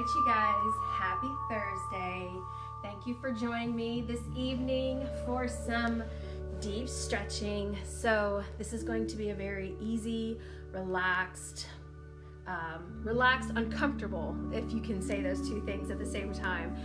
right, you guys, happy Thursday. Thank you for joining me this evening for some deep stretching. So this is going to be a very easy, relaxed, uncomfortable, if you can say those two things at the same time,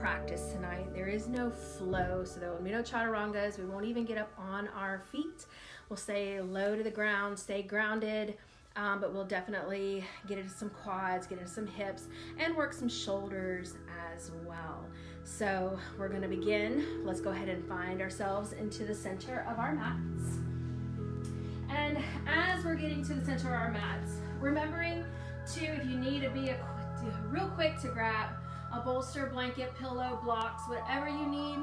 practice tonight. There is no flow, so there will be no chaturangas. We won't even get up on our feet. We'll stay low to the ground, stay grounded, but we'll definitely get into some quads, get into some hips, and work some shoulders as well. So we're going to begin. Let's go ahead and find ourselves into the center of our mats. And as we're getting to the center of our mats, remembering to, if you need to be real quick, to grab a bolster, blanket, pillow, blocks, whatever you need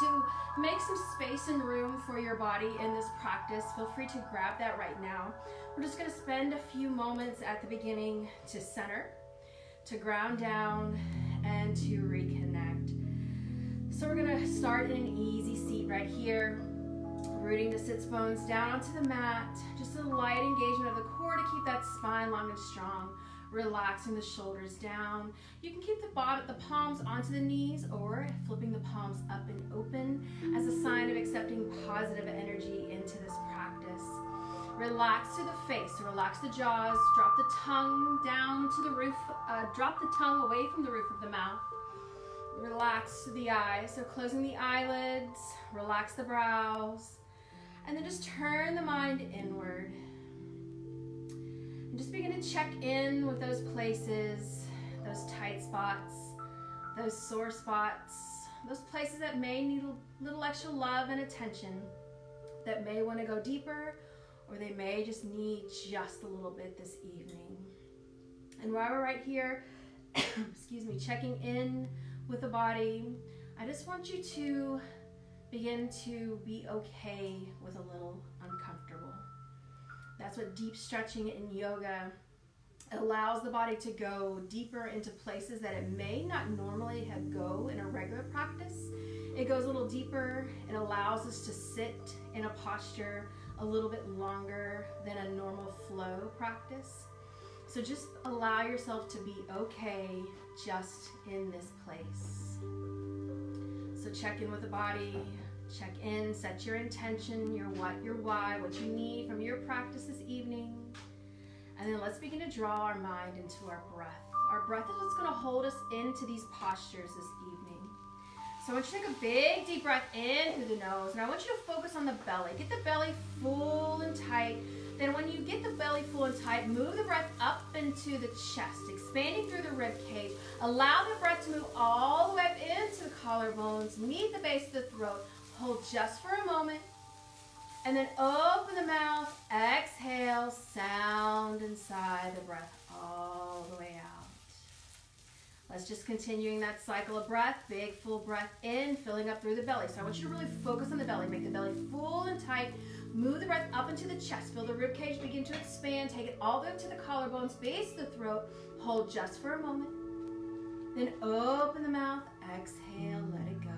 to make some space and room for your body in this practice. Feel free to grab that right now. We're just going to spend a few moments at the beginning to center, to ground down, and to reconnect. So we're going to start in an easy seat right here, rooting the sits bones down onto the mat, just a light engagement of the core to keep that spine long and strong, relaxing the shoulders down. You can keep the palms onto the knees or flipping the palms up and open as a sign of accepting positive energy into this practice. Relax to the face, so relax the jaws, drop the tongue down to the roof, drop the tongue away from the roof of the mouth. Relax the eyes, so closing the eyelids, relax the brows, and then just turn the mind inward. And just begin to check in with those places, those tight spots, those sore spots, those places that may need a little extra love and attention, that may want to go deeper, or they may just need just a little bit this evening. And while we're right here, checking in with the body, I just want you to begin to be okay with a little uncomfortable. That's what deep stretching in yoga allows the body to go deeper into places that it may not normally go in a regular practice. It goes a little deeper. It allows us to sit in a posture a little bit longer than a normal flow practice. So just allow yourself to be okay just in this place. So check in with the body, check in, set your intention, your what, your why, what you need from your practice this evening. And then let's begin to draw our mind into our breath. Our breath is what's going to hold us into these postures this evening. So I want you to take a big deep breath in through the nose, and I want you to focus on the belly. Get the belly full and tight. Then when you get the belly full and tight, move the breath up into the chest, expanding through the rib cage. Allow the breath to move all the way up into the collarbones, meet the base of the throat. Hold just for a moment, and then open the mouth, exhale, sound inside the breath all the way out. Let's just continuing that cycle of breath, big full breath in, filling up through the belly. So I want you to really focus on the belly, make the belly full and tight, move the breath up into the chest, feel the rib cage begin to expand, take it all the way up to the collarbones, base of the throat, hold just for a moment, then open the mouth, exhale, let it go.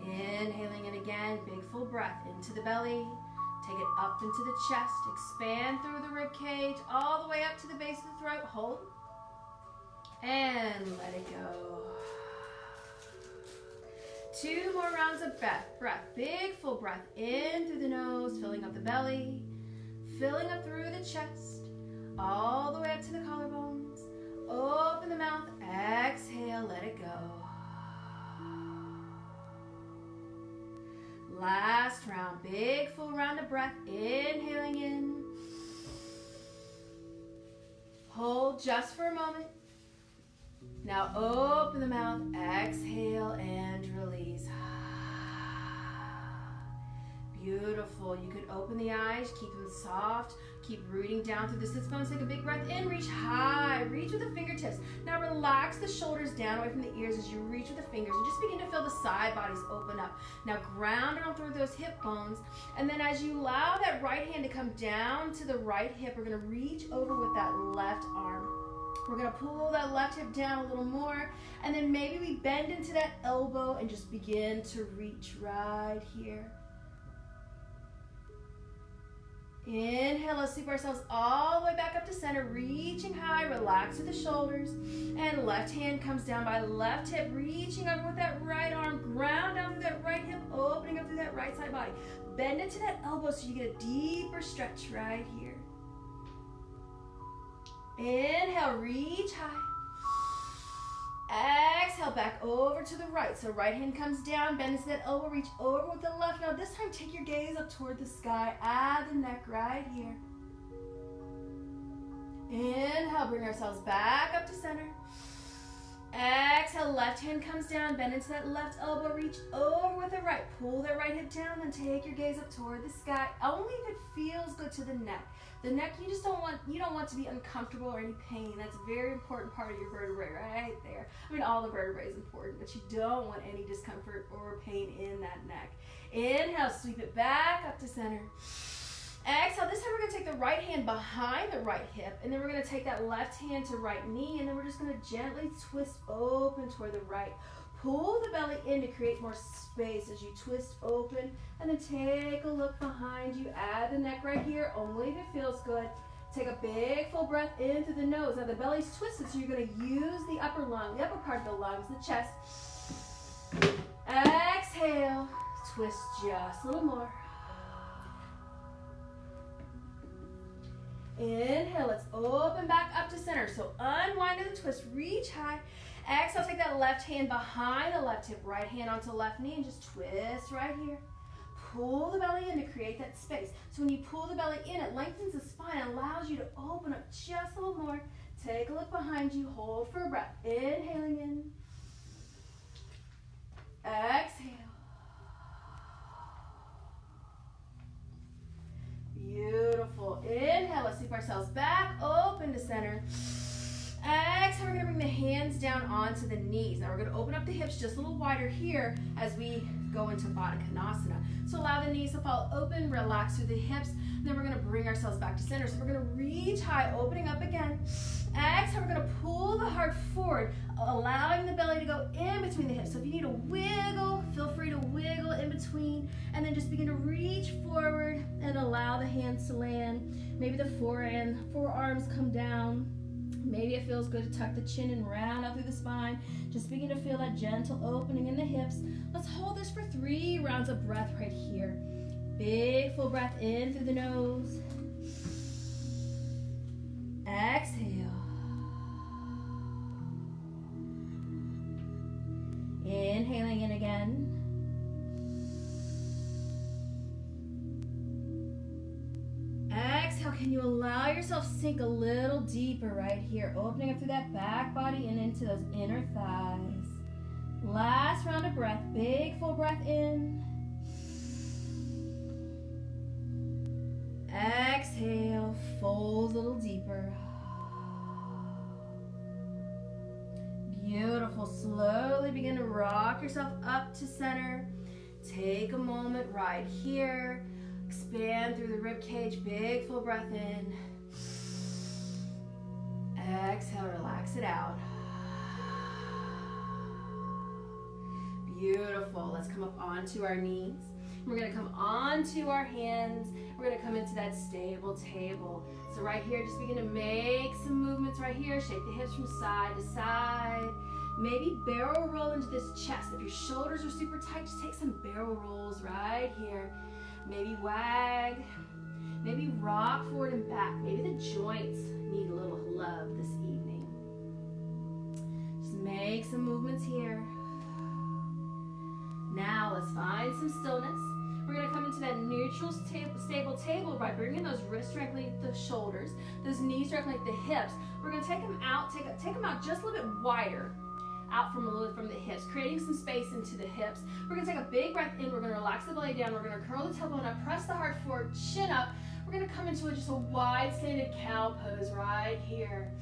Inhaling in again, big full breath into the belly. Take it up into the chest, expand through the rib cage, all the way up to the base of the throat. Hold, and let it go. 2 more rounds of breath. Big full breath in through the nose, filling up the belly, filling up through the chest, all the way up to the collarbones. Open the mouth, exhale, let it go. Last round, big full round of breath, inhaling in. Hold just for a moment. Now open the mouth, exhale, and release. Beautiful. You could open the eyes, keep them soft, keep rooting down through the sits bones. Take a big breath in, reach high, reach with the fingertips. Now relax the shoulders down away from the ears as you reach with the fingers, and just begin to feel the side bodies open up. Now ground down through those hip bones, and then as you allow that right hand to come down to the right hip, we're going to reach over with that left arm. We're going to pull that left hip down a little more, and then maybe we bend into that elbow and just begin to reach right here. Inhale, let's sweep ourselves all the way back up to center, reaching high, relax through the shoulders, and left hand comes down by left hip, reaching over with that right arm, ground down through that right hip, opening up through that right side body. Bend into that elbow so you get a deeper stretch right here. Inhale, reach high. Exhale, back over to the right. So right hand comes down, bend into that elbow, reach over with the left. Now this time, take your gaze up toward the sky. Add the neck right here. Inhale, bring ourselves back up to center. Exhale, left hand comes down, bend into that left elbow, reach over with the right. Pull that right hip down, then take your gaze up toward the sky. Only if it feels good to the neck. The neck, you don't want to be uncomfortable or any pain. That's a very important part of your vertebrae right there. I mean, all the vertebrae is important, but you don't want any discomfort or pain in that neck. Inhale, sweep it back up to center. Exhale, this time we're gonna take the right hand behind the right hip, and then we're gonna take that left hand to right knee, and then we're just gonna gently twist open toward the right. Pull the belly in to create more space as you twist open, and then take a look behind you. Add the neck right here, only if it feels good. Take a big full breath in through the nose. Now the belly's twisted, so you're gonna use the upper lung, the upper part of the lungs, the chest. Exhale, twist just a little more. Inhale, let's open back up to center. So unwind to the twist, reach high. Exhale, take that left hand behind the left hip, right hand onto the left knee, and just twist right here. Pull the belly in to create that space. So when you pull the belly in, it lengthens the spine and allows you to open up just a little more. Take a look behind you, hold for a breath. Inhaling in. Exhale. Beautiful. Inhale, let's sweep ourselves back, open to center. Exhale, we're gonna bring the hands down onto the knees. Now we're gonna open up the hips just a little wider here as we go into Baddha Konasana. So allow the knees to fall open, relax through the hips. Then we're gonna bring ourselves back to center. So we're gonna reach high, opening up again. Exhale, we're gonna pull the heart forward, allowing the belly to go in between the hips. So if you need to wiggle, feel free to wiggle in between, and then just begin to reach forward and allow the hands to land. Maybe the forearms come down. Maybe it feels good to tuck the chin and round out through the spine. Just begin to feel that gentle opening in the hips. Let's hold this for 3 rounds of breath right here. Big full breath in through the nose. Exhale. Inhaling in again. Exhale, can you allow yourself to sink a little deeper right here, opening up through that back body and into those inner thighs. Last round of breath, big full breath in. Exhale, fold a little deeper. Beautiful. Slowly begin to rock yourself up to center. Take a moment right here. Expand through the rib cage. Big full breath in. Exhale, relax it out. Beautiful. Let's come up onto our knees. We're going to come onto our hands. We're going to come into that stable table. So right here, just begin to make some movements right here. Shake the hips from side to side. Maybe barrel roll into this chest. If your shoulders are super tight, just take some barrel rolls right here. Maybe wag. Maybe rock forward and back. Maybe the joints need a little love this evening. Just make some movements here. Now let's find some stillness. We're going to come into that neutral stable table by bringing those wrists directly at the shoulders, those knees directly at the hips. We're going to take them out, take them out just a little bit wider, out from the hips, creating some space into the hips. We're going to take a big breath in. We're going to relax the belly down. We're going to curl the tailbone up, press the heart forward, chin up. We're going to come into just a wide slanted cow pose right here.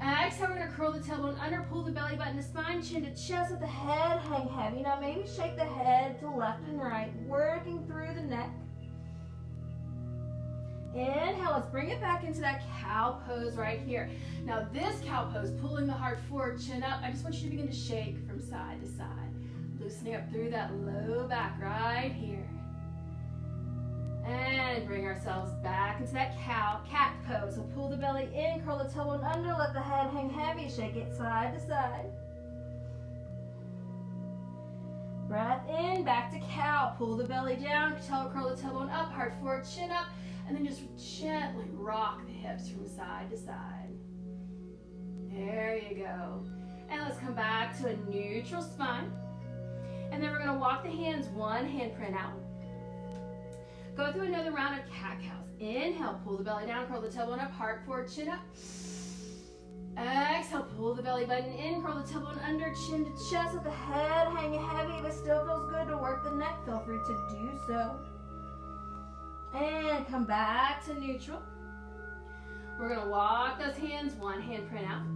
Exhale, we're going to curl the tailbone under, pull the belly button to spine, chin to chest, let the head hang heavy. Now maybe shake the head to left and right, working through the neck. Inhale, let's bring it back into that cow pose right here. Now this cow pose, pulling the heart forward, chin up, I just want you to begin to shake from side to side, loosening up through that low back right here. And And bring ourselves back into that cat pose. So pull the belly in, curl the tailbone under, let the head hang heavy, shake it side to side. Breath in, back to cow. Pull the belly down, curl the tailbone up, heart forward, chin up, and then just gently rock the hips from side to side. There you go. And let's come back to a neutral spine. And then we're going to walk the hands one handprint out. Go through another round of cat-cows. Inhale, pull the belly down, curl the tailbone up, heart forward, chin up. Exhale, pull the belly button in, curl the tailbone under, chin to chest, let the head hang heavy. If it still feels good to work the neck, feel free to do so. And come back to neutral. We're going to walk those hands one handprint out.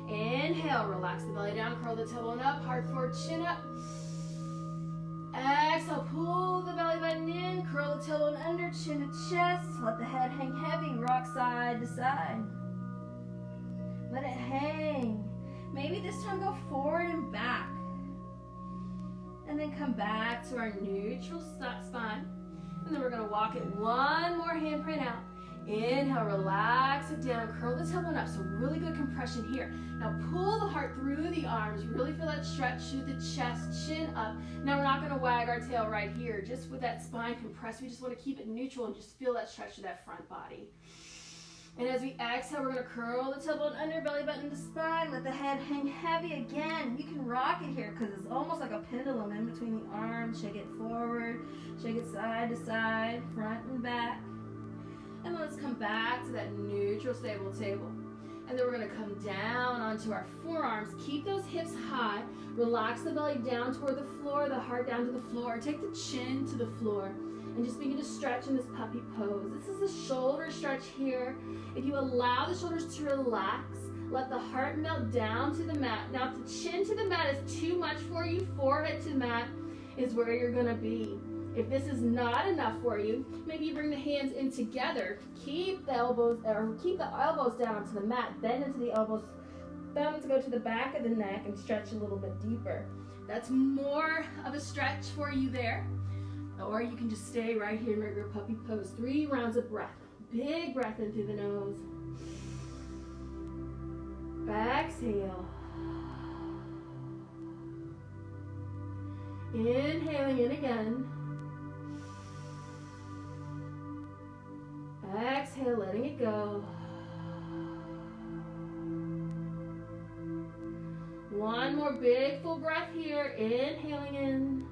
Inhale, relax the belly down, curl the tailbone up, heart forward, chin up. Exhale, pull the belly button in, curl the tailbone under, chin to chest. Let the head hang heavy, rock side to side. Let it hang. Maybe this time go forward and back. And then come back to our neutral spine. And then we're going to walk it one more handprint out. Inhale, relax it down, curl the tailbone up. So really good compression here. Now pull the heart through the arms. Really feel that stretch through the chest, chin up. Now we're not going to wag our tail right here. Just with that spine compressed, we just want to keep it neutral and just feel that stretch of that front body. And as we exhale, we're going to curl the tailbone under, belly button to spine. Let the head hang heavy again. You can rock it here because it's almost like a pendulum in between the arms. Shake it forward, shake it side to side, front and back. And then let's come back to that neutral stable table. And then we're going to come down onto our forearms. Keep those hips high. Relax the belly down toward the floor, the heart down to the floor. Take the chin to the floor. And just begin to stretch in this puppy pose. This is a shoulder stretch here. If you allow the shoulders to relax, let the heart melt down to the mat. Now, if the chin to the mat is too much for you, forehead to the mat is where you're going to be. If this is not enough for you, maybe you bring the hands in together. Keep the elbows down onto the mat. Bend into the elbows. Thumbs go to the back of the neck and stretch a little bit deeper. That's more of a stretch for you there. Or you can just stay right here in regular puppy pose. 3 rounds of breath. Big breath in through the nose. Exhale. Inhaling in again. Exhale, letting it go. One more big full breath here. Inhaling in.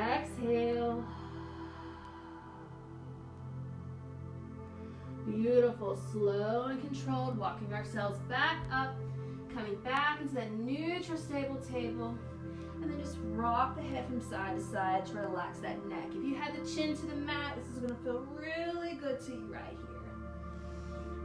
Exhale. Beautiful, slow and controlled, walking ourselves back up, coming back into that neutral stable table, and then just rock the head from side to side to relax that neck. If you had the chin to the mat, this is going to feel really good to you right here.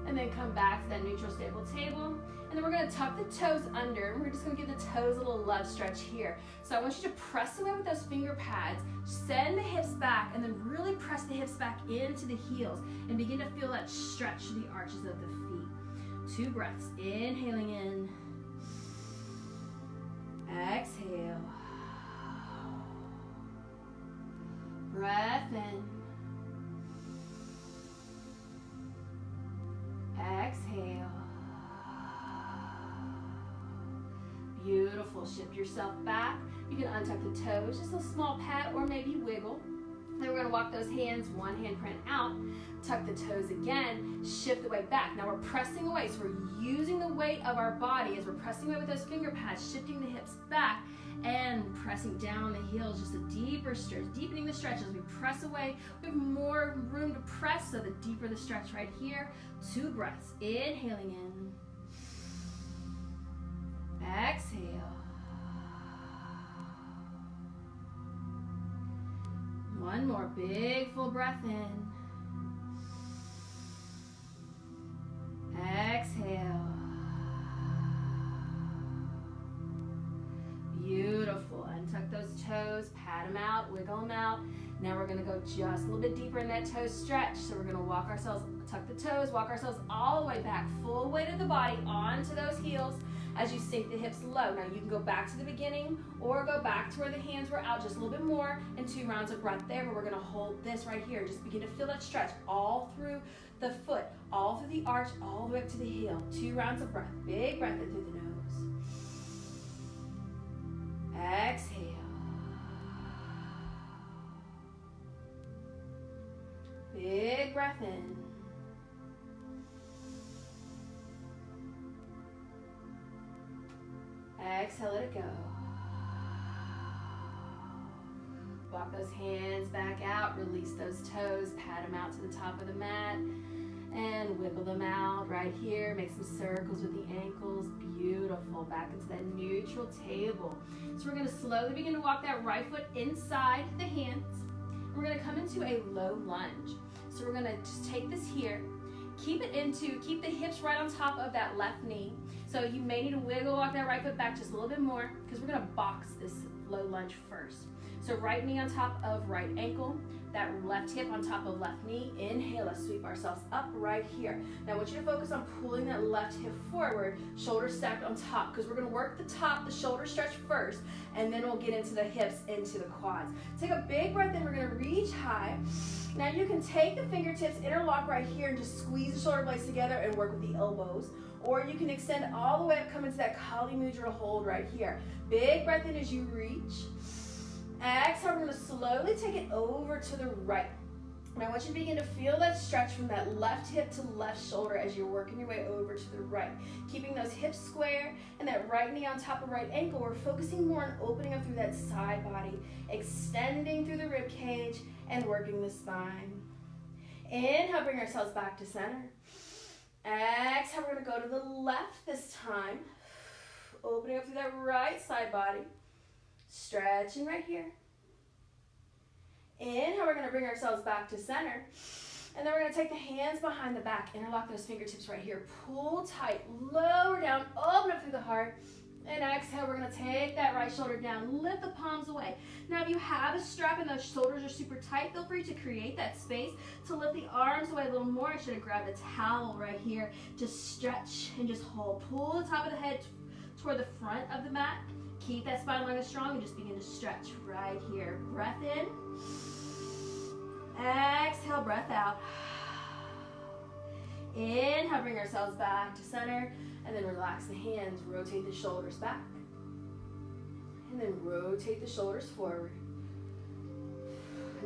And then come back to that neutral stable table. And then we're going to tuck the toes under, and we're just going to give the toes a little love stretch here. So I want you to press away with those finger pads, send the hips back, and then really press the hips back into the heels, and begin to feel that stretch through the arches of the feet. 2 breaths, inhaling in, exhale, breath in, exhale. Beautiful. Shift yourself back. You can untuck the toes, just a small pat or maybe wiggle. Then we're going to walk those hands, one handprint out, tuck the toes again, shift the weight back. Now we're pressing away, so we're using the weight of our body as we're pressing away with those finger pads, shifting the hips back and pressing down on the heels, just a deeper stretch, deepening the stretch as we press away. We have more room to press, so the deeper the stretch right here. 2 breaths, inhaling in. Exhale. One more big full breath in. Exhale. Beautiful. Untuck those toes, pat them out, wiggle them out. Now we're going to go just a little bit deeper in that toe stretch. So we're going to walk ourselves, tuck the toes, walk ourselves all the way back, full weight of the body onto those heels. as you sink the hips low. Now you can go back to the beginning or go back to where the hands were out just a little bit more, and 2 rounds of breath there, but we're gonna hold this right here. Just begin to feel that stretch all through the foot, all through the arch, all the way up to the heel. 2 rounds of breath. Big breath in through the nose. Exhale. Big breath in. Exhale, let it go. Walk those hands back out, release those toes, pat them out to the top of the mat, and wiggle them out right here. Make some circles with the ankles. Beautiful. Back into that neutral table. So we're going to slowly begin to walk that right foot inside the hands. We're going to come into a low lunge. So we're going to just take this here, keep the hips right on top of that left knee. So you may need to wiggle, walk that right foot back just a little bit more, because we're going to box this low lunge first. So right knee on top of right ankle, that left hip on top of left knee. Inhale, let's sweep ourselves up right here. Now I want you to focus on pulling that left hip forward, shoulders stacked on top, because we're going to work the top, the shoulder stretch first, and then we'll get into the hips, into the quads. Take a big breath in, we're going to reach high. Now you can take the fingertips, interlock right here, and just squeeze the shoulder blades together and work with the elbows. Or you can extend all the way up, come into that Kali Mudra hold right here. Big breath in as you reach. Exhale, we're going to slowly take it over to the right. And I want you to begin to feel that stretch from that left hip to left shoulder as you're working your way over to the right. Keeping those hips square and that right knee on top of right ankle. We're focusing more on opening up through that side body, extending through the rib cage and working the spine. Inhale, bring ourselves back to center. Exhale, we're going to go to the left this time. Opening up through that right side body. Stretching right here. Inhale, we're going to bring ourselves back to center. And then we're going to take the hands behind the back, interlock those fingertips right here. Pull tight, lower down, open up through the heart. And exhale, we're going to take that right shoulder down, lift the palms away. Now if you have a strap and those shoulders are super tight, feel free to create that space to lift the arms away a little more. I should have grabbed a towel right here. Just stretch and just hold. Pull the top of the head toward the front of the mat. Keep that spine line strong and just begin to stretch right here. Breath in. Exhale, breath out. Inhale, bring ourselves back to center. And then relax the hands, rotate the shoulders back. And then rotate the shoulders forward.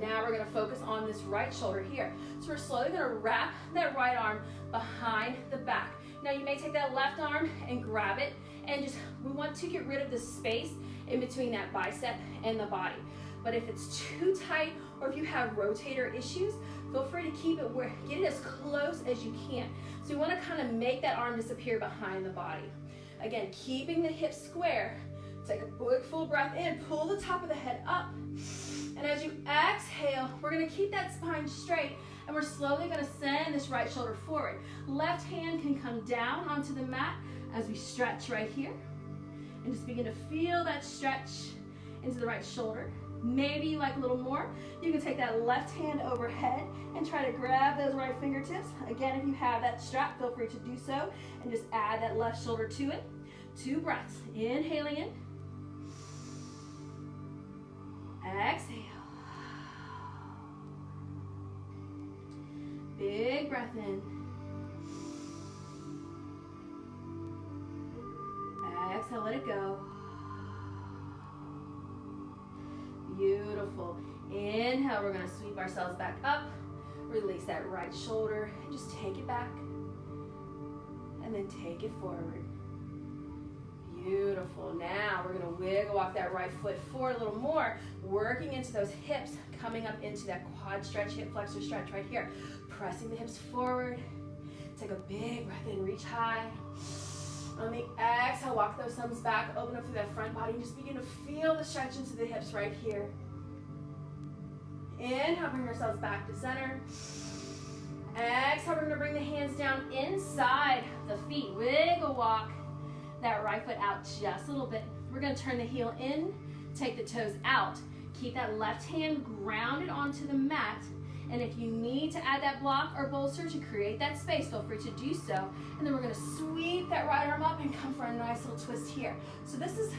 Now we're going to focus on this right shoulder here. So we're slowly going to wrap that right arm behind the back. Now you may take that left arm and grab it, and we want to get rid of the space in between that bicep and the body. But if it's too tight, or if you have rotator issues, feel free to keep it get it as close as you can. So you want to kind of make that arm disappear behind the body. Again, keeping the hips square. Take a big full breath in, pull the top of the head up. And as you exhale, we're going to keep that spine straight, and we're slowly going to send this right shoulder forward. Left hand can come down onto the mat as we stretch right here. And just begin to feel that stretch into the right shoulder. Maybe you like a little more. You can take that left hand overhead and try to grab those right fingertips. Again, if you have that strap, feel free to do so. And just add that left shoulder to it. 2 breaths. Inhaling in. Exhale. Big breath in. Exhale, let it go. Beautiful. Inhale, we're going to sweep ourselves back up. Release that right shoulder and just take it back. And then take it forward. Beautiful. Now we're going to wiggle walk that right foot forward a little more, working into those hips, coming up into that quad stretch, hip flexor stretch right here. Pressing the hips forward. Take a big breath in, reach high. On the exhale, walk those thumbs back, open up through that front body, and just begin to feel the stretch into the hips right here. Inhale, bring ourselves back to center. Exhale, we're going to bring the hands down inside the feet. Wiggle walk that right foot out just a little bit. We're going to turn the heel in, take the toes out. Keep that left hand grounded onto the mat, And if you need to add that block or bolster to create that space, feel free to do so. And then we're gonna sweep that right arm up and come for a nice little twist here. So this is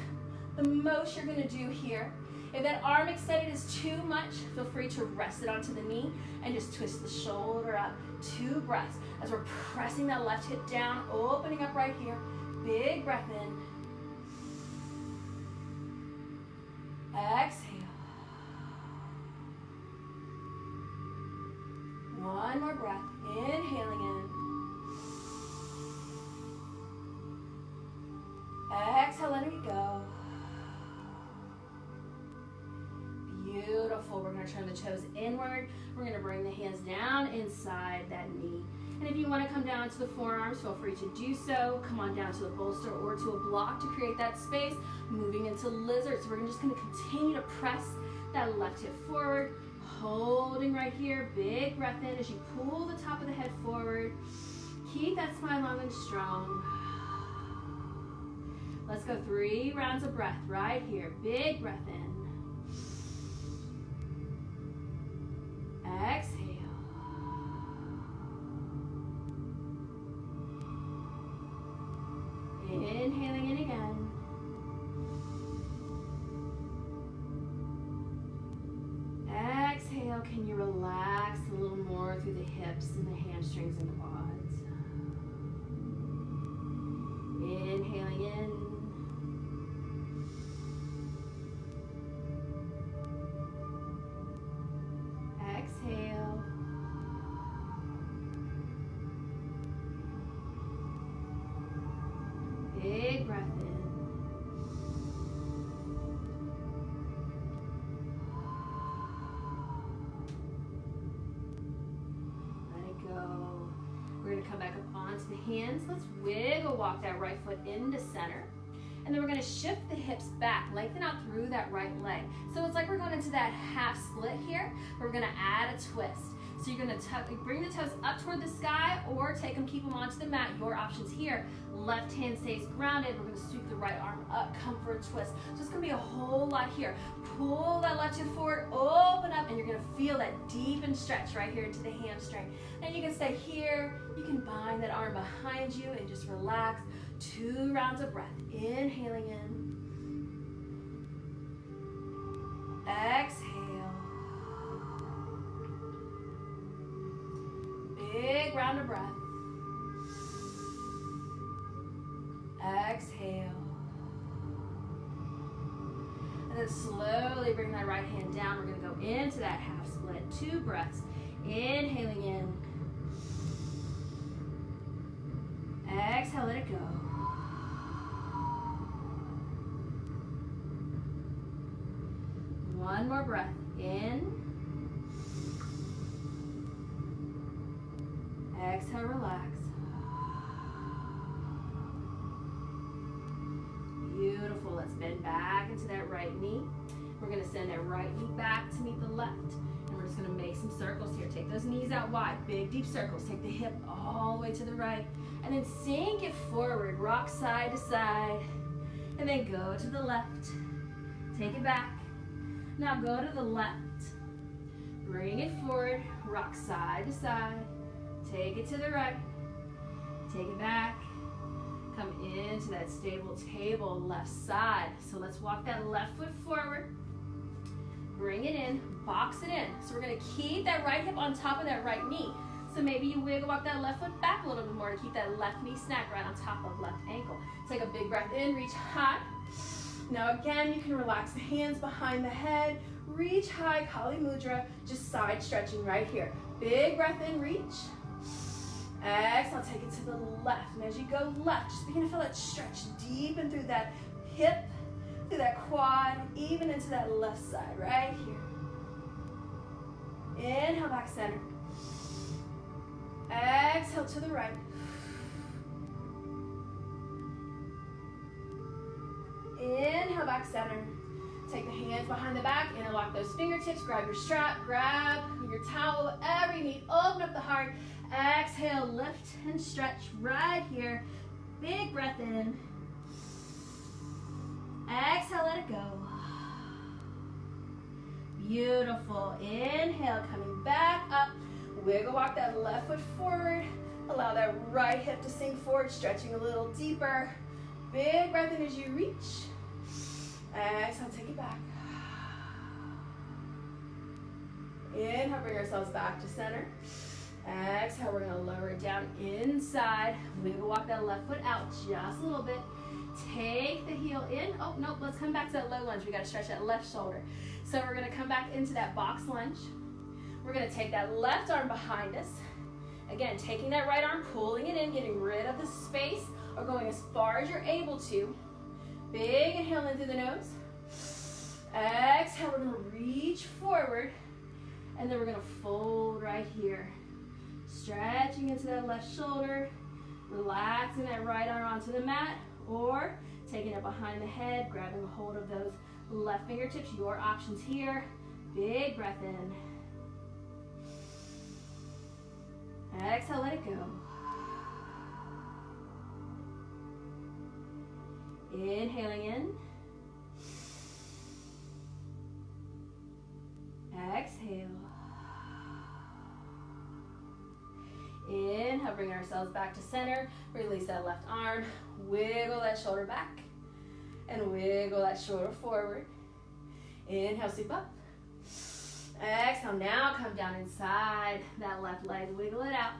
the most you're gonna do here. If that arm extended is too much, feel free to rest it onto the knee and just twist the shoulder up. 2 breaths as we're pressing that left hip down, opening up right here. Big breath in. Exhale. One more breath. Inhaling in. Exhale, letting it go. Beautiful. We're going to turn the toes inward. We're going to bring the hands down inside that knee. And if you want to come down to the forearms, feel free to do so. Come on down to the bolster or to a block to create that space. Moving into lizard. So we're just going to continue to press that left hip forward. Holding right here. Big breath in as you pull the top of the head forward. Keep that spine long and strong. Let's go 3 rounds of breath right here. Big breath in. Exhale. Inhaling in again. Exhale. Can you relax a little more through the hips and the hamstrings and quads? Inhaling in. Exhale. Big breath in. Let it go. We're going to come back up onto the hands. Let's wiggle walk that right foot into center. And then we're going to shift the hips back, lengthen out through that right leg. So it's like we're going into that half split here. We're going to add a twist. So you're going to bring the toes up toward the sky or take them, keep them onto the mat. Your options here. Left hand stays grounded. We're going to sweep the right arm up, come for a twist. So it's going to be a whole lot here. Pull that left hip forward, open up, and you're going to feel that deepened stretch right here into the hamstring. And you can stay here. You can bind that arm behind you and just relax. 2 rounds of breath. Inhaling in. Exhale. Big round of breath. Exhale. And then slowly bring that right hand down. We're going to go into that half split. 2 breaths. Inhaling in. Exhale, let it go. One more breath. In. Exhale, relax. Beautiful. Let's bend back into that right knee. We're going to send that right knee back to meet the left. And we're just going to make some circles here. Take those knees out wide. Big, deep circles. Take the hip all the way to the right. And then sink it forward. Rock side to side. And then go to the left. Take it back. Now go to the left. Bring it forward. Rock side to side. Take it to the right. Take it back. Come into that stable table, left side. So let's walk that left foot forward. Bring it in, box it in. So we're gonna keep that right hip on top of that right knee. So maybe you wiggle walk that left foot back a little bit more to keep that left knee snagged right on top of left ankle. Take a big breath in, reach high. Now again, you can relax the hands behind the head. Reach high, Kali Mudra, just side stretching right here. Big breath in, reach. Exhale, take it to the left. And as you go left, just begin to feel that stretch deep and through that hip, through that quad, even into that left side, right here. Inhale, back center. Exhale to the right. Inhale, back center. Take the hands behind the back, interlock those fingertips, grab your strap, grab your towel, whatever you need. Open up the heart. Exhale, lift and stretch right here. Big breath in. Exhale, let it go. Beautiful. Inhale, coming back up. Wiggle walk that left foot forward. Allow that right hip to sink forward, stretching a little deeper. Big breath in as you reach. Exhale, take it back. Inhale, bring ourselves back to center. Exhale, we're gonna lower it down inside. Wiggle walk that left foot out just a little bit. Take the heel in. Oh, nope, let's come back to that low lunge. We gotta stretch that left shoulder. So we're gonna come back into that box lunge. We're gonna take that left arm behind us. Again, taking that right arm, pulling it in, getting rid of the space, or going as far as you're able to. Big inhale in through the nose. Exhale, we're gonna reach forward, and then we're gonna fold right here. Stretching into that left shoulder, relaxing that right arm onto the mat, or taking it behind the head, grabbing a hold of those left fingertips. Your options here. Big breath in. Exhale, let it go. Inhaling in. Exhale. Inhale, bring ourselves back to center. Release that left arm. Wiggle that shoulder back. And wiggle that shoulder forward. Inhale, sweep up. Exhale, now come down inside that left leg. Wiggle it out.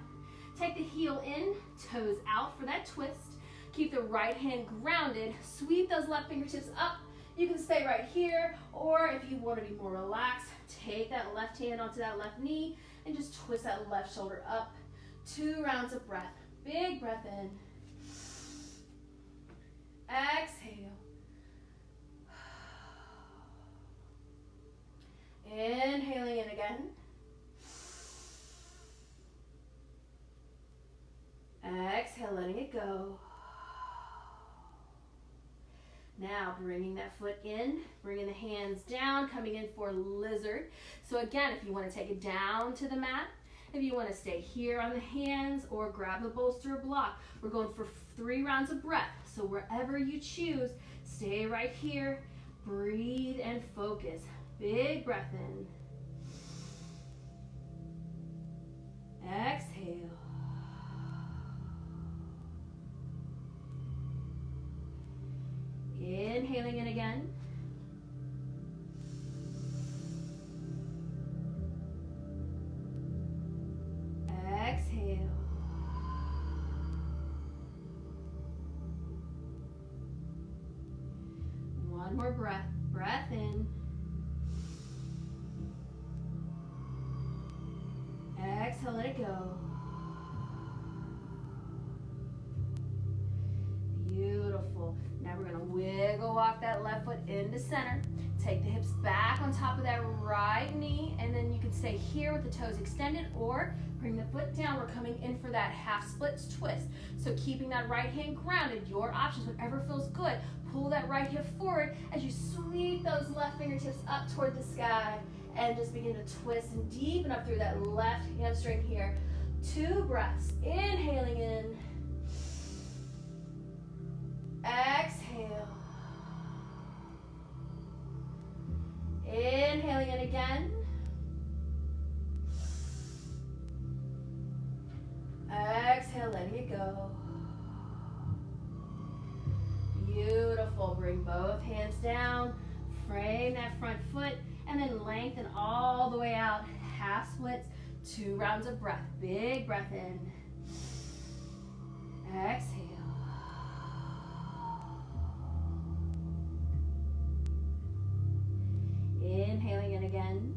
Take the heel in, toes out for that twist. Keep the right hand grounded. Sweep those left fingertips up. You can stay right here, or if you want to be more relaxed, take that left hand onto that left knee and just twist that left shoulder up. 2 rounds of breath. Big breath in. Exhale. Inhaling in again. Exhale, letting it go. Now bringing that foot in, bringing the hands down, coming in for lizard. So again, if you want to take it down to the mat, if you want to stay here on the hands or grab the bolster or block, we're going for 3 rounds of breath. So wherever you choose, stay right here, breathe and focus. Big breath in. Exhale. Inhaling in again. Exhale. One more breath. Breath in. Exhale, let it go. Beautiful. Now we're going to wiggle walk that left foot into center. Take the hips back on top of that right knee, and then you can stay here with the toes extended or bring the foot down. We're coming in for that half split twist. So keeping that right hand grounded, your options, whatever feels good. Pull that right hip forward as you sweep those left fingertips up toward the sky and just begin to twist and deepen up through that left hamstring here. 2 breaths. Inhaling in. Exhale. Inhaling in again. Exhale, letting it go. Beautiful. Bring both hands down. Frame that front foot and then lengthen all the way out. Half splits. 2 rounds of breath. Big breath in. Exhale. Inhaling in again.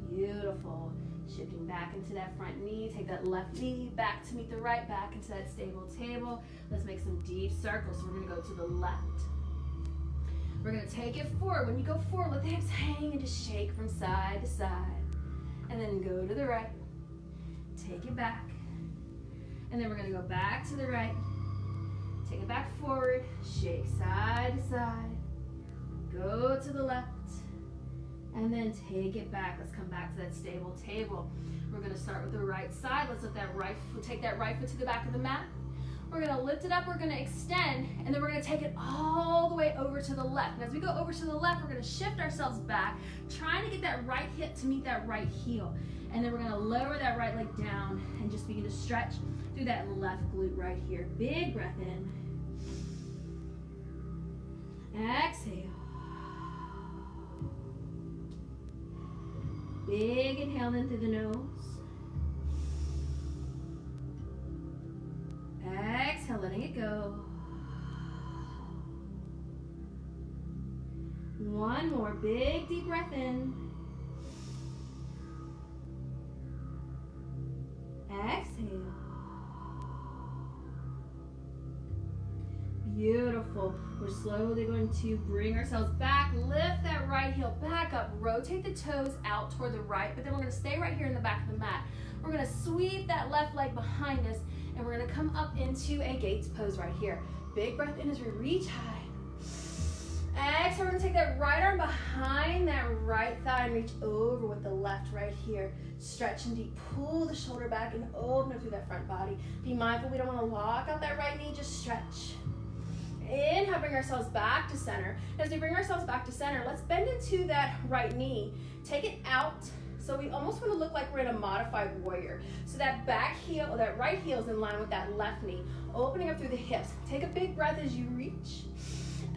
Beautiful. Shifting back into that front knee. Take that left knee back to meet the right, back into that stable table. Let's make some deep circles. So we're going to go to the left. We're going to take it forward. When you go forward, let the hips hang and just shake from side to side. And then go to the right. Take it back. And then we're going to go back to the right. Take it back forward. Shake side to side. Go to the left. And then take it back. Let's come back to that stable table. We're gonna start with the right side. Let's let that right foot, take that right foot to the back of the mat. We're gonna lift it up, we're gonna extend, and then we're gonna take it all the way over to the left. And as we go over to the left, we're gonna shift ourselves back, trying to get that right hip to meet that right heel. And then we're gonna lower that right leg down and just begin to stretch through that left glute right here. Big breath in. Exhale. Big inhale in through the nose. Exhale, letting it go. One more big deep breath in. Exhale. Beautiful. We're slowly going to bring ourselves back, lift that right heel back up, rotate the toes out toward the right, but then we're going to stay right here in the back of the mat. We're going to sweep that left leg behind us, and we're going to come up into a gates pose right here. Big breath in as we reach high. Exhale, we're going to take that right arm behind that right thigh and reach over with the left right here. Stretch and deep. Pull the shoulder back and open up through that front body. Be mindful we don't want to lock out that right knee, just stretch. Inhale, bring ourselves back to center. As we bring ourselves back to center, let's bend into that right knee. Take it out. So we almost want to look like we're in a modified warrior. So that back heel, or that right heel is in line with that left knee. Opening up through the hips. Take a big breath as you reach.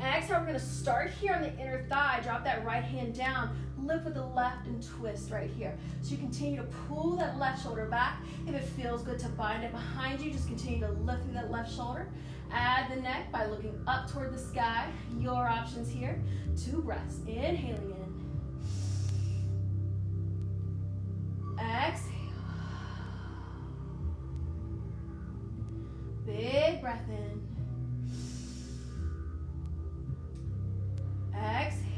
Exhale, we're going to start here on the inner thigh. Drop that right hand down. Lift with the left and twist right here. So you continue to pull that left shoulder back. If it feels good to bind it behind you, just continue to lift through that left shoulder. Add the neck by looking up toward the sky. Your options here. 2 breaths. Inhaling in. Exhale. Big breath in. Exhale.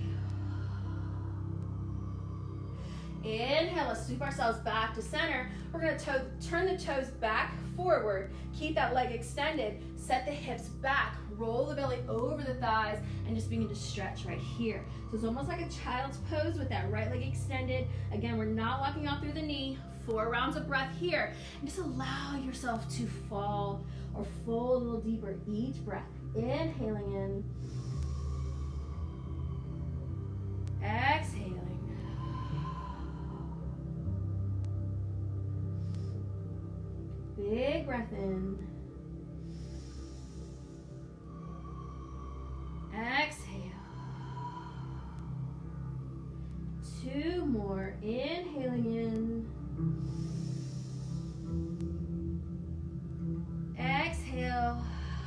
Inhale, let's sweep ourselves back to center. We're going to turn the toes back forward. Keep that leg extended. Set the hips back. Roll the belly over the thighs and just begin to stretch right here. So it's almost like a child's pose with that right leg extended. Again, we're not locking out through the knee. 4 rounds of breath here. And just allow yourself to fall or fold a little deeper each breath. Inhaling in. Exhaling. Big breath in. Exhale. 2 more. Inhaling in. Exhale.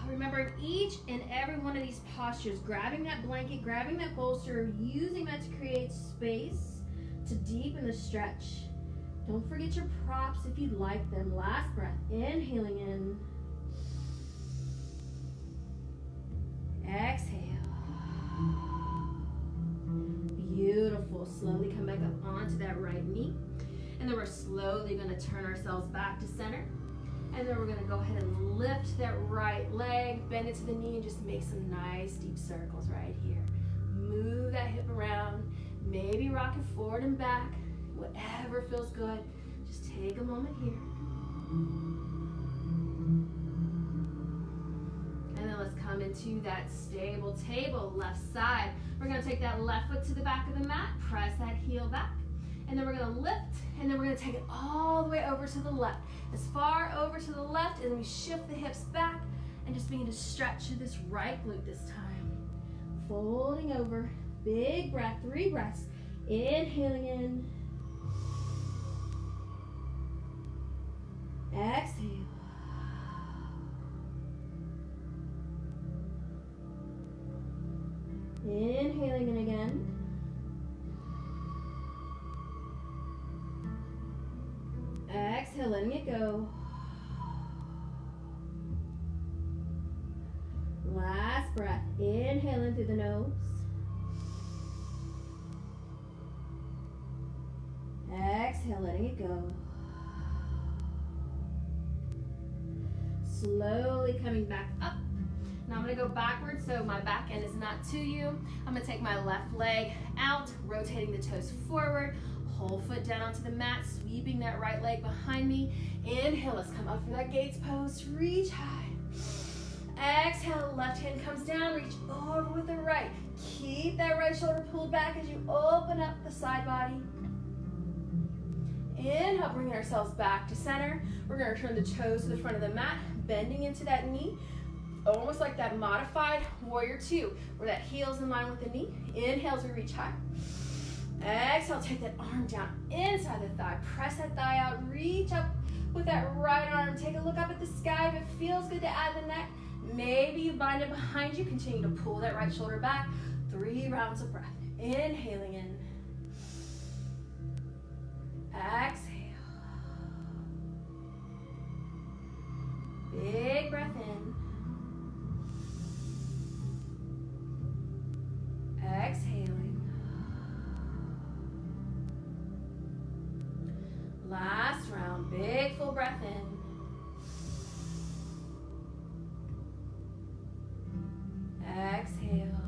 Remember, each and every one of these postures, grabbing that blanket, grabbing that bolster, using that to create space to deepen the stretch. Don't forget your props if you'd like them. Last breath. Inhaling in. Exhale. Beautiful. Slowly come back up onto that right knee. And then we're slowly going to turn ourselves back to center. And then we're going to go ahead and lift that right leg, bend it to the knee, and just make some nice deep circles right here. Move that hip around. Maybe rock it forward and back. Whatever feels good. Just take a moment here. And then let's come into that stable table, left side. We're going to take that left foot to the back of the mat, press that heel back, and then we're going to lift, and then we're going to take it all the way over to the left. As far over to the left, and then we shift the hips back, and just begin to stretch through this right glute this time. Folding over, big breath, 3 breaths. Inhaling in. Exhale. Inhaling in again. Exhale, letting it go. Last breath. Inhale in through the nose. Exhale, letting it go. Slowly coming back up. Now I'm gonna go backwards so my back end is not to you. I'm gonna take my left leg out, rotating the toes forward, whole foot down onto the mat, sweeping that right leg behind me. Inhale, let's come up for that gates pose, reach high. Exhale, left hand comes down, reach over with the right. Keep that right shoulder pulled back as you open up the side body. Inhale, bringing ourselves back to center. We're gonna return the toes to the front of the mat, bending into that knee, almost like that modified warrior two, where that heel's in line with the knee. Inhale as we reach high. Exhale, take that arm down inside the thigh. Press that thigh out, reach up with that right arm. Take a look up at the sky. If it feels good to add the neck, maybe you bind it behind you. Continue to pull that right shoulder back. 3 rounds of breath. Inhaling in. Exhale. Big breath in. Exhaling. Last round, big full breath in. Exhale.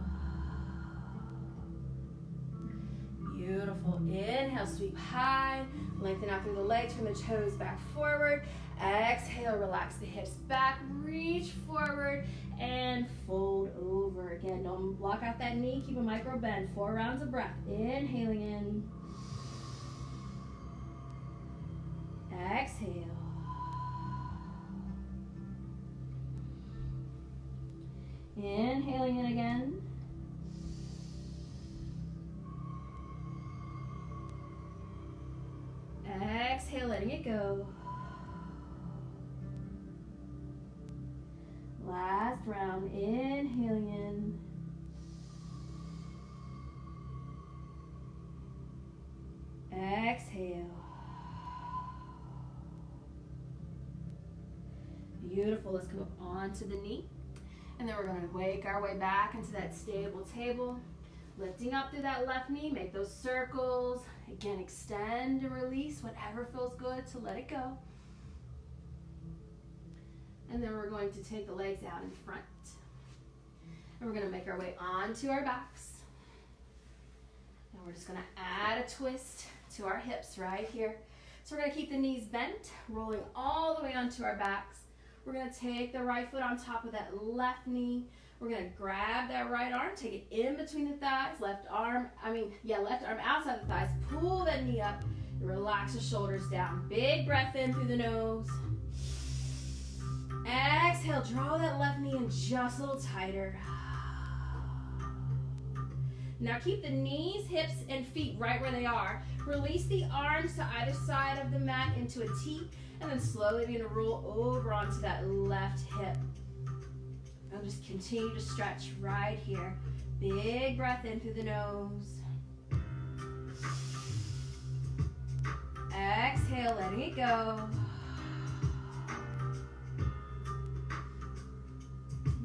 Beautiful. Inhale, sweep high, lengthen out through the legs, turn the toes back forward. Exhale, relax the hips back, reach forward, and fold over. Again, don't block out that knee, keep a micro bend. 4 rounds of breath. Inhaling in. Exhale. Inhaling in again. Exhale, letting it go. Last round, inhaling in. Exhale. Beautiful, let's come up onto the knee. And then we're gonna wake our way back into that stable table. Lifting up through that left knee, make those circles. Again, extend and release, whatever feels good to let it go. And then we're going to take the legs out in front. And we're gonna make our way onto our backs. And we're just gonna add a twist to our hips right here. So we're gonna keep the knees bent, rolling all the way onto our backs. We're gonna take the right foot on top of that left knee. We're gonna grab that right arm, take it in between the thighs, left arm outside the thighs, pull that knee up, and relax the shoulders down. Big breath in through the nose. Exhale, draw that left knee in just a little tighter. Now keep the knees, hips, and feet right where they are. Release the arms to either side of the mat into a T, and then slowly begin to roll over onto that left hip. And just continue to stretch right here. Big breath in through the nose. Exhale, letting it go.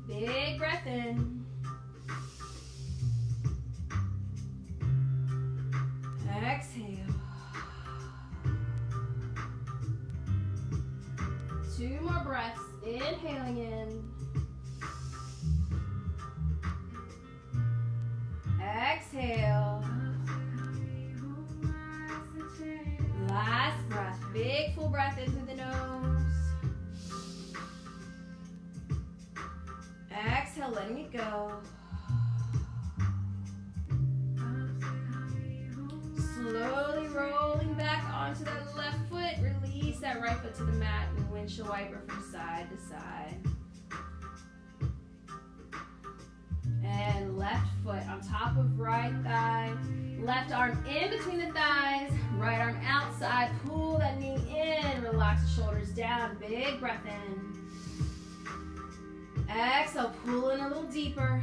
Big breath in. Exhale. 2 more breaths. Inhaling in. Exhale. Last breath. Big full breath in through the nose. Exhale, letting it go. Slowly rolling back onto that left foot. Release that right foot to the mat and windshield wiper from side to side. And left foot on top of right thigh. Left arm in between the thighs. Right arm outside. Pull that knee in. Relax the shoulders down. Big breath in. Exhale, pull in a little deeper.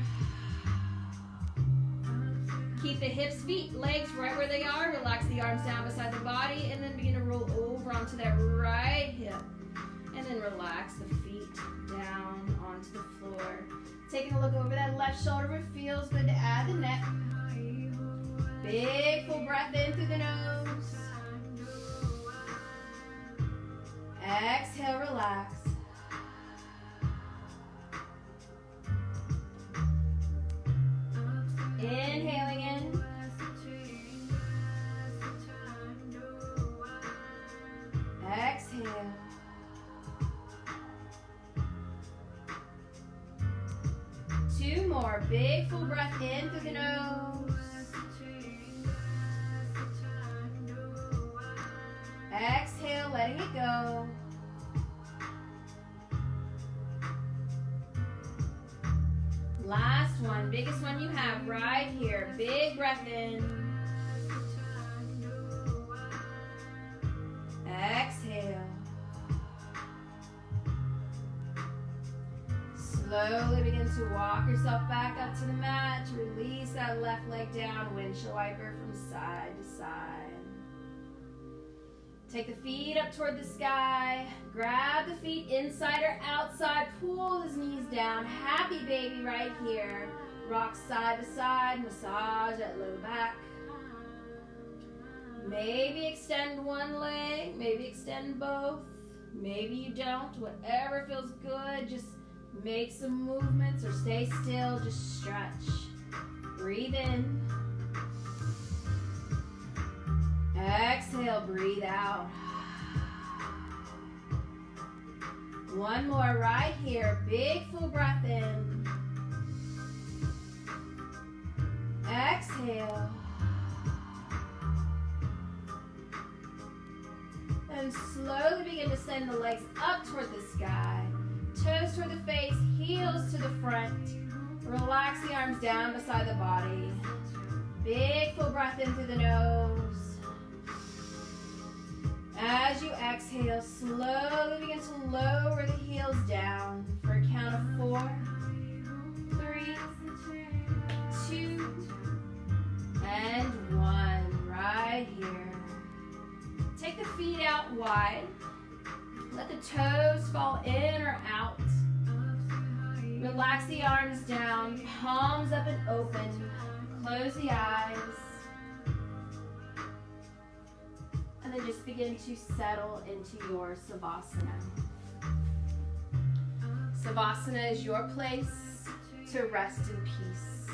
Keep the hips, feet, legs right where they are. Relax the arms down beside the body and then begin to roll over onto that right hip. And then relax the feet down onto the floor. Taking a look over that left shoulder, it feels good to add the neck. Big full breath in through the nose. Exhale, relax. Exhale. Two more. Big full breath in through the nose. Exhale, letting it go. Last one, biggest one you have right here. Big breath in. Exhale. Slowly begin to walk yourself back up to the mat. Release that left leg down. Windshield wiper from side to side. Take the feet up toward the sky. Grab the feet inside or outside. Pull those knees down. Happy baby right here. Rock side to side. Massage that low back. Maybe extend one leg. Maybe extend both. Maybe you don't. Whatever feels good. Just make some movements or stay still. Just stretch. Breathe in. Exhale, breathe out. One more right here. Big full breath in. Exhale. And slowly begin to send the legs up toward the sky. Toes toward the face, heels to the front. Relax the arms down beside the body. Big full breath in through the nose. As you exhale, slowly begin to lower the heels down for a count of 4, 3, 2, and 1. Right here. Take the feet out wide. Let the toes fall in or out. Relax the arms down, palms up and open. Close the eyes. And then just begin to settle into your Savasana. Savasana is your place to rest in peace.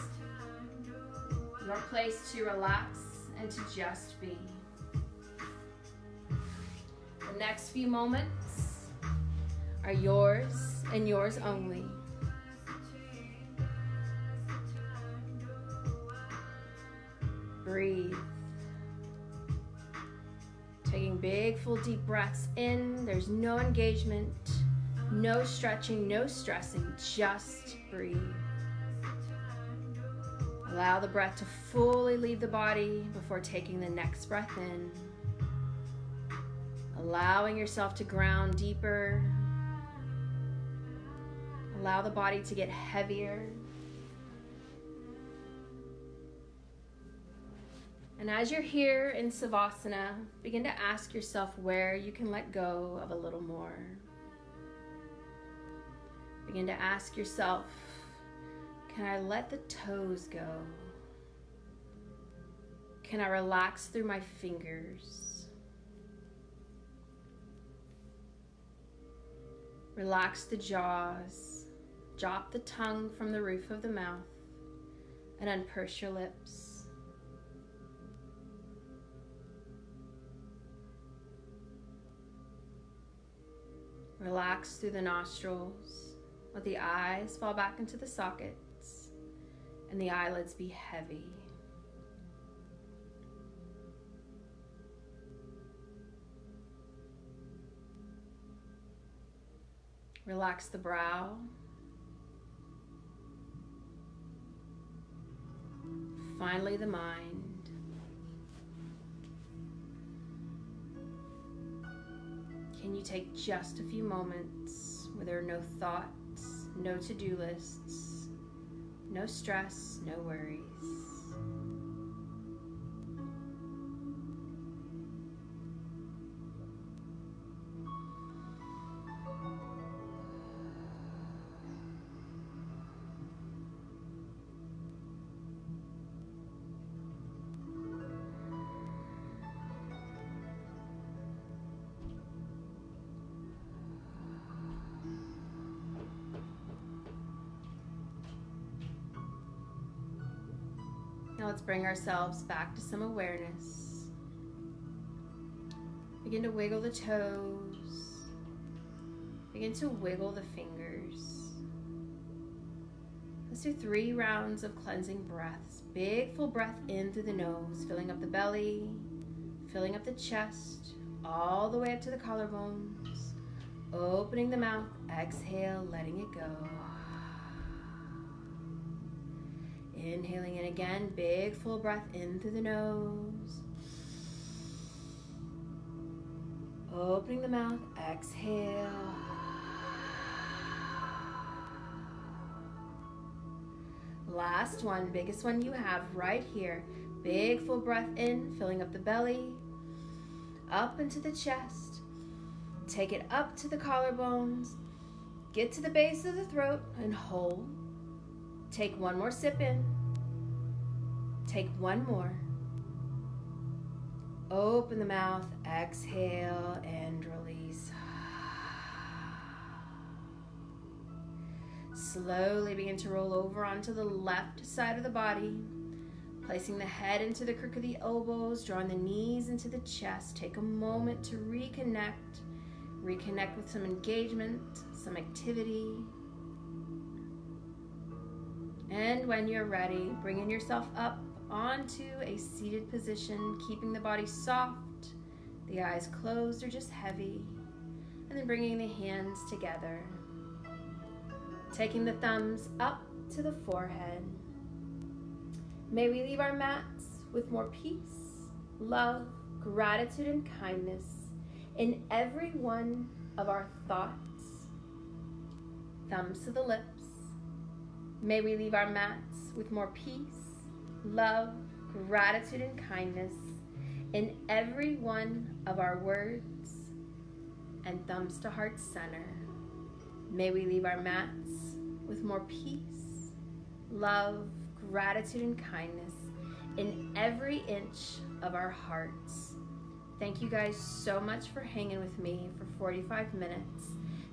Your place to relax and to just be. The next few moments are yours and yours only. Breathe. Taking big, full, deep breaths in. There's no engagement, no stretching, no stressing. Just breathe. Allow the breath to fully leave the body before taking the next breath in. Allowing yourself to ground deeper. Allow the body to get heavier. And as you're here in Savasana, begin to ask yourself where you can let go of a little more. Begin to ask yourself, can I let the toes go? Can I relax through my fingers? Relax the jaws. Drop the tongue from the roof of the mouth and unpurse your lips. Relax through the nostrils. Let the eyes fall back into the sockets and the eyelids be heavy. Relax the brow. Finally, the mind. Can you take just a few moments where there are no thoughts, no to-do lists, no stress, no worries? Now let's bring ourselves back to some awareness. Begin to wiggle the toes. Begin to wiggle the fingers. Let's do 3 rounds of cleansing breaths. Big full breath in through the nose, filling up the belly, filling up the chest, all the way up to the collarbones. Opening the mouth, exhale, letting it go. Inhaling in again, big full breath in through the nose. Opening the mouth, exhale. Last one, biggest one you have right here. Big full breath in, filling up the belly, up into the chest. Take it up to the collarbones. Get to the base of the throat and hold. Take one more sip in. Take one more. Open the mouth, exhale, and release. Slowly begin to roll over onto the left side of the body, placing the head into the crook of the elbows, drawing the knees into the chest. Take a moment to reconnect with some engagement, some activity. And when you're ready, bringing yourself up onto a seated position, keeping the body soft, the eyes closed or just heavy, and then bringing the hands together. Taking the thumbs up to the forehead. May we leave our mats with more peace, love, gratitude, and kindness in every one of our thoughts. Thumbs to the lips. May we leave our mats with more peace, love, gratitude, and kindness in every one of our words. And thumbs to heart center. May we leave our mats with more peace, love, gratitude, and kindness in every inch of our hearts. Thank you guys so much for hanging with me for 45 minutes.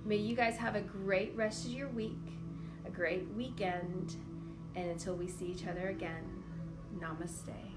May you guys have a great rest of your week, a great weekend, and until we see each other again, namaste.